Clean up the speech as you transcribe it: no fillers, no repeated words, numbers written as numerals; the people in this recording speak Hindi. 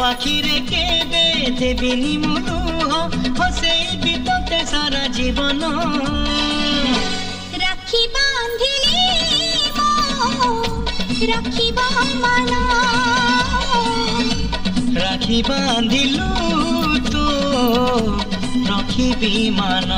आखिरे केबे देबिनी मुलुह हसेबी तोते सारा जीवन राखी बांधिली राखिबा मान राखी बांधिलु तो रखिबी मान।